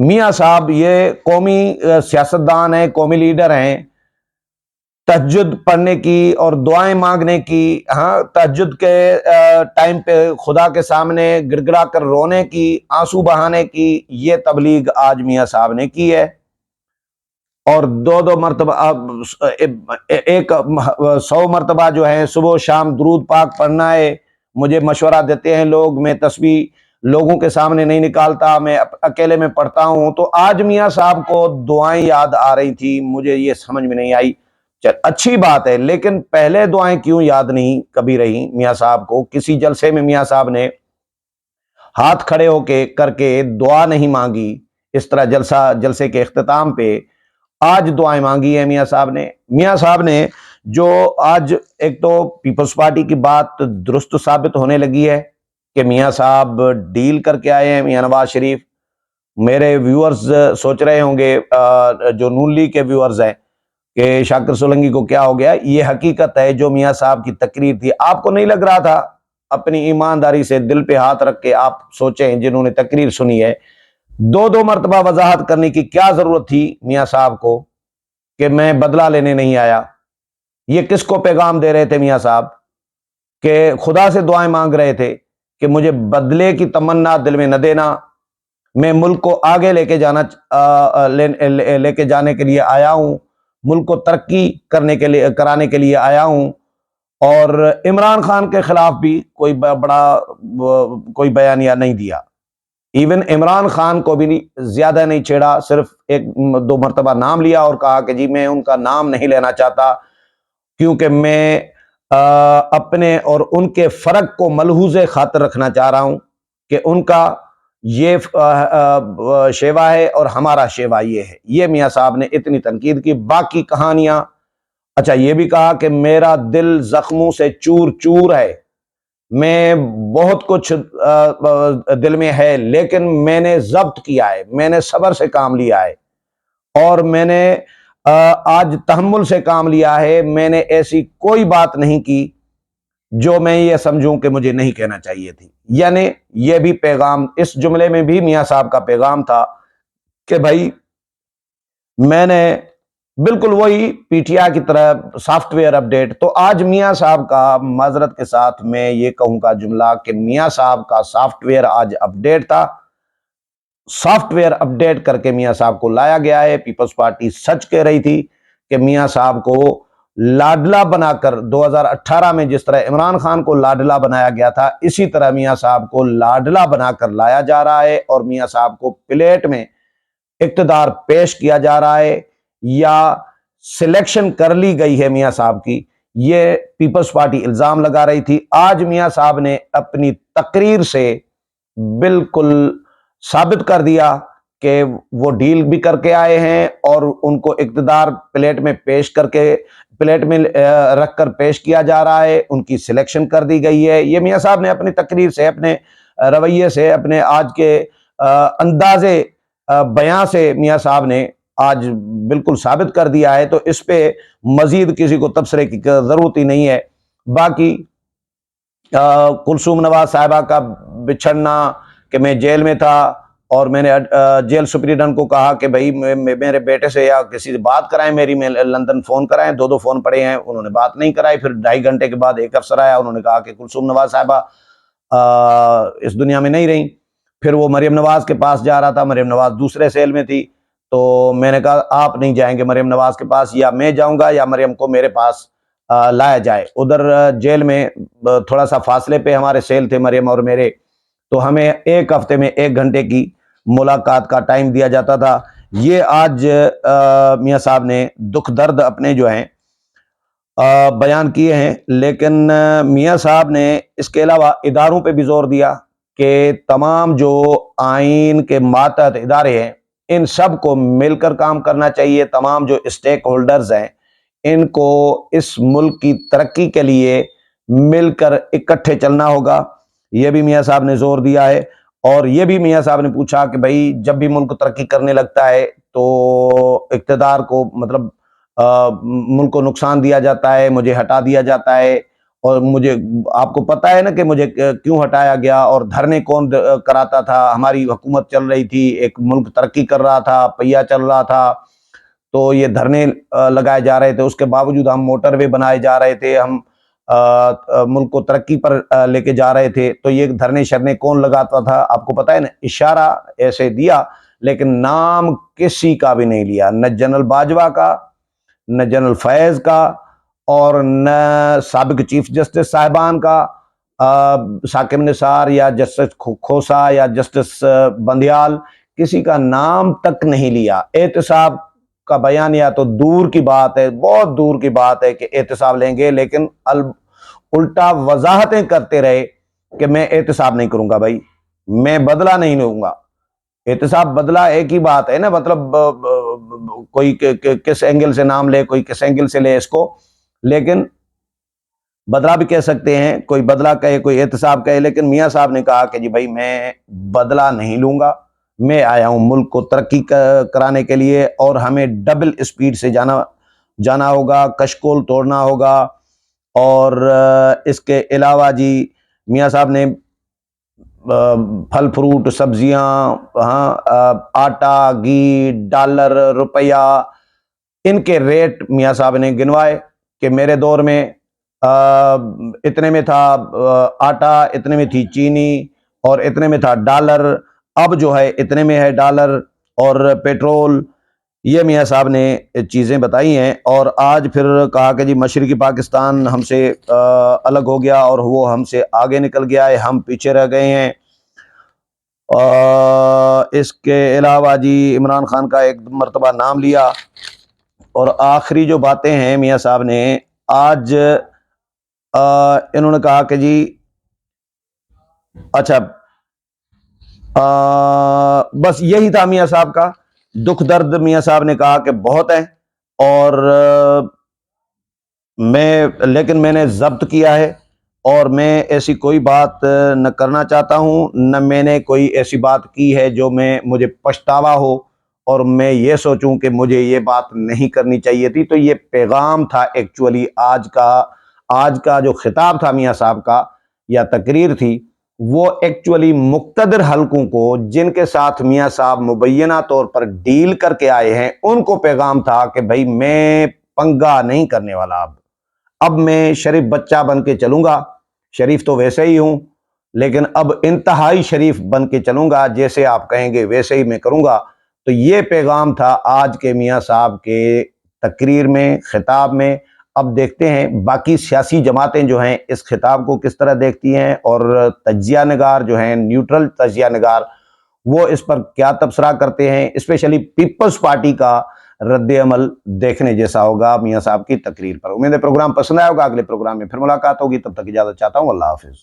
میاں صاحب یہ قومی سیاستدان ہیں، قومی لیڈر ہیں، تہجد پڑھنے کی اور دعائیں مانگنے کی، ہاں تہجد کے ٹائم پہ خدا کے سامنے گڑ گڑا کر رونے کی، آنسو بہانے کی، یہ تبلیغ آج میاں صاحب نے کی ہے۔ اور دو مرتبہ ایک 100 مرتبہ جو ہے صبح و شام درود پاک پڑھنا ہے۔ مجھے مشورہ دیتے ہیں لوگ، میں تسبیح لوگوں کے سامنے نہیں نکالتا، میں اکیلے میں پڑھتا ہوں۔ تو آج میاں صاحب کو دعائیں یاد آ رہی تھی، مجھے یہ سمجھ میں نہیں آئی۔ چل اچھی بات ہے، لیکن پہلے دعائیں کیوں یاد نہیں کبھی رہی میاں صاحب کو؟ کسی جلسے میں میاں صاحب نے ہاتھ کھڑے ہو کے کر کے دعا نہیں مانگی، اس طرح جلسے کے اختتام پہ آج دعائیں مانگی ہیں میاں صاحب نے جو آج ایک تو پیپلز پارٹی کی بات درست ثابت ہونے لگی ہے کہ میاں صاحب ڈیل کر کے آئے ہیں، میاں نواز شریف۔ میرے ویورز سوچ رہے ہوں گے، جو نون لیگ کے ویورز ہیں، کہ شاکر سولنگی کو کیا ہو گیا۔ یہ حقیقت ہے، جو میاں صاحب کی تقریر تھی، آپ کو نہیں لگ رہا تھا؟ اپنی ایمانداری سے دل پہ ہاتھ رکھ کے آپ سوچیں، جنہوں نے تقریر سنی ہے، دو مرتبہ وضاحت کرنے کی کیا ضرورت تھی میاں صاحب کو کہ میں بدلہ لینے نہیں آیا؟ یہ کس کو پیغام دے رہے تھے میاں صاحب؟ کہ خدا سے دعائیں مانگ رہے تھے کہ مجھے بدلے کی تمنا دل میں نہ دینا، میں ملک کو آگے لے کے جانے کے لیے آیا ہوں، ملک کو ترقی کرانے کے لیے آیا ہوں۔ اور عمران خان کے خلاف بھی کوئی بیانیہ نہیں دیا، ایون عمران خان کو بھی زیادہ نہیں چھیڑا، صرف 1-2 مرتبہ نام لیا اور کہا کہ جی میں ان کا نام نہیں لینا چاہتا، کیونکہ میں اپنے اور ان کے فرق کو ملحوظ خاطر رکھنا چاہ رہا ہوں کہ ان کا یہ شیوا ہے اور ہمارا شیوا یہ ہے۔ یہ میاں صاحب نے اتنی تنقید کی۔ باقی کہانیاں، اچھا یہ بھی کہا کہ میرا دل زخموں سے چور چور ہے، میں بہت کچھ دل میں ہے، لیکن میں نے ضبط کیا ہے، میں نے صبر سے کام لیا ہے، اور میں نے آج تحمل سے کام لیا ہے۔ میں نے ایسی کوئی بات نہیں کی جو میں یہ سمجھوں کہ مجھے نہیں کہنا چاہیے تھی۔ یعنی یہ بھی پیغام، اس جملے میں بھی میاں صاحب کا پیغام تھا کہ بھائی میں نے بالکل وہی پی ٹی آئی کی طرح سافٹ ویئر اپڈیٹ۔ تو آج میاں صاحب کا، معذرت کے ساتھ میں یہ کہوں گا جملہ، کہ میاں صاحب کا سافٹ ویئر آج اپڈیٹ تھا۔ سافٹ ویئر اپڈیٹ کر کے میاں صاحب کو لایا گیا ہے۔ پیپلز پارٹی سچ کہہ رہی تھی کہ میاں صاحب کو لاڈلا بنا کر 2018 میں جس طرح عمران خان کو لاڈلا بنایا گیا تھا، اسی طرح میاں صاحب کو لاڈلا بنا کر لایا جا رہا ہے، اور میاں صاحب کو پلیٹ میں اقتدار پیش کیا جا رہا ہے، یا سلیکشن کر لی گئی ہے میاں صاحب کی۔ یہ پیپلز پارٹی الزام لگا رہی تھی۔ آج میاں صاحب نے اپنی تقریر سے بالکل ثابت کر دیا کہ وہ ڈیل بھی کر کے آئے ہیں، اور ان کو اقتدار پلیٹ میں رکھ کر پیش کیا جا رہا ہے، ان کی سلیکشن کر دی گئی ہے۔ یہ میاں صاحب نے اپنی تقریر سے، اپنے رویے سے، اپنے آج کے انداز بیان سے میاں صاحب نے آج بالکل ثابت کر دیا ہے۔ تو اس پہ مزید کسی کو تبصرے کی ضرورت ہی نہیں ہے۔ باقی کلثوم نواز صاحبہ کا بچھڑنا، کہ میں جیل میں تھا اور میں نے جیل سپریڈنٹ کو کہا کہ بھائی میرے بیٹے سے یا کسی سے بات کرائیں میری، میں لندن فون کرائیں، 2 فون پڑے ہیں، انہوں نے بات نہیں کرائی۔ پھر 2.5 گھنٹے کے بعد ایک افسر آیا، انہوں نے کہا کہ کلثوم نواز صاحبہ اس دنیا میں نہیں رہیں۔ پھر وہ مریم نواز کے پاس جا رہا تھا، مریم نواز دوسرے سیل میں تھی، تو میں نے کہا آپ نہیں جائیں گے مریم نواز کے پاس، یا میں جاؤں گا یا مریم کو میرے پاس لایا جائے۔ ادھر جیل میں تھوڑا سا فاصلے پہ ہمارے سیل تھے، مریم اور میرے، تو ہمیں ایک ہفتے میں 1 گھنٹے کی ملاقات کا ٹائم دیا جاتا تھا۔ یہ آج میاں صاحب نے دکھ درد اپنے جو ہیں بیان کیے ہیں، لیکن میاں صاحب نے اس کے علاوہ اداروں پہ بھی زور دیا کہ تمام جو آئین کے ماتحت ادارے ہیں، ان سب کو مل کر کام کرنا چاہیے۔ تمام جو اسٹیک ہولڈرز ہیں، ان کو اس ملک کی ترقی کے لیے مل کر اکٹھے چلنا ہوگا۔ یہ بھی میاں صاحب نے زور دیا ہے۔ اور یہ بھی میاں صاحب نے پوچھا کہ بھائی جب بھی ملک ترقی کرنے لگتا ہے تو اقتدار کو، مطلب ملک کو نقصان دیا جاتا ہے، مجھے ہٹا دیا جاتا ہے، اور مجھے آپ کو پتہ ہے نا کہ مجھے کیوں ہٹایا گیا اور دھرنے کون کراتا تھا. ہماری حکومت چل رہی تھی, ایک ملک ترقی کر رہا تھا, پہیا چل رہا تھا, تو یہ دھرنے لگائے جا رہے تھے. اس کے باوجود ہم موٹر وے بنائے جا رہے تھے, ہم ملک کو ترقی پر لے کے جا رہے تھے, تو یہ دھرنے شرنے کون لگاتا تھا آپ کو پتہ ہے نا. اشارہ ایسے دیا لیکن نام کسی کا بھی نہیں لیا, نہ جنرل باجوہ کا, نہ جنرل فیض کا, اور نہ سابق چیف جسٹس صاحبان کا, ثاقب نثار یا جسٹس کھوسا یا جسٹس بندیال, کسی کا نام تک نہیں لیا. احتساب کا بیانیہ تو دور کی بات ہے, بہت دور کی بات ہے کہ احتساب لیں گے, لیکن الٹا وضاحتیں کرتے رہے کہ میں احتساب نہیں کروں گا بھائی, میں بدلہ نہیں لوں گا. احتساب بدلہ ایک ہی بات ہے نا, مطلب کوئی کس اینگل سے نام لے, کوئی کس اینگل سے لے اس کو, لیکن بدلہ بھی کہہ سکتے ہیں, کوئی بدلہ کہے کوئی احتساب کہے. لیکن میاں صاحب نے کہا کہ جی بھائی میں بدلہ نہیں لوں گا, میں آیا ہوں ملک کو ترقی کرانے کے لیے, اور ہمیں ڈبل اسپیڈ سے جانا ہوگا, کشکول توڑنا ہوگا. اور اس کے علاوہ جی میاں صاحب نے پھل فروٹ سبزیاں, آٹا گھی ڈالر روپیہ, ان کے ریٹ میاں صاحب نے گنوائے کہ میرے دور میں اتنے میں تھا آٹا, اتنے میں تھی چینی, اور اتنے میں تھا ڈالر, اب جو ہے اتنے میں ہے ڈالر اور پیٹرول. یہ میاں صاحب نے چیزیں بتائی ہیں. اور آج پھر کہا کہ جی مشرقی پاکستان ہم سے الگ ہو گیا اور وہ ہم سے آگے نکل گیا ہے, ہم پیچھے رہ گئے ہیں. اس کے علاوہ جی عمران خان کا ایک مرتبہ نام لیا. اور آخری جو باتیں ہیں میاں صاحب نے آج انہوں نے کہا کہ جی اچھا بس یہی تھا میاں صاحب کا دکھ درد. میاں صاحب نے کہا کہ بہت ہے, اور لیکن میں نے ضبط کیا ہے, اور میں ایسی کوئی بات نہ کرنا چاہتا ہوں, نہ میں نے کوئی ایسی بات کی ہے جو مجھے پچھتاوا ہو اور میں یہ سوچوں کہ مجھے یہ بات نہیں کرنی چاہیے تھی. تو یہ پیغام تھا ایکچولی آج کا جو خطاب تھا میاں صاحب کا, یا تقریر تھی, وہ ایکچولی مقتدر حلقوں کو جن کے ساتھ میاں صاحب مبینہ طور پر ڈیل کر کے آئے ہیں, ان کو پیغام تھا کہ بھائی میں پنگا نہیں کرنے والا, اب میں شریف بچہ بن کے چلوں گا. شریف تو ویسے ہی ہوں, لیکن اب انتہائی شریف بن کے چلوں گا, جیسے آپ کہیں گے ویسے ہی میں کروں گا. تو یہ پیغام تھا آج کے میاں صاحب کے تقریر میں, خطاب میں. اب دیکھتے ہیں باقی سیاسی جماعتیں جو ہیں اس خطاب کو کس طرح دیکھتی ہیں, اور تجزیہ نگار جو ہیں, نیوٹرل تجزیہ نگار, وہ اس پر کیا تبصرہ کرتے ہیں. اسپیشلی پیپلز پارٹی کا رد عمل دیکھنے جیسا ہوگا میاں صاحب کی تقریر پر. امید ہے پروگرام پسند آیا ہوگا. اگلے پروگرام میں پھر ملاقات ہوگی, تب تک اجازت چاہتا ہوں. اللہ حافظ.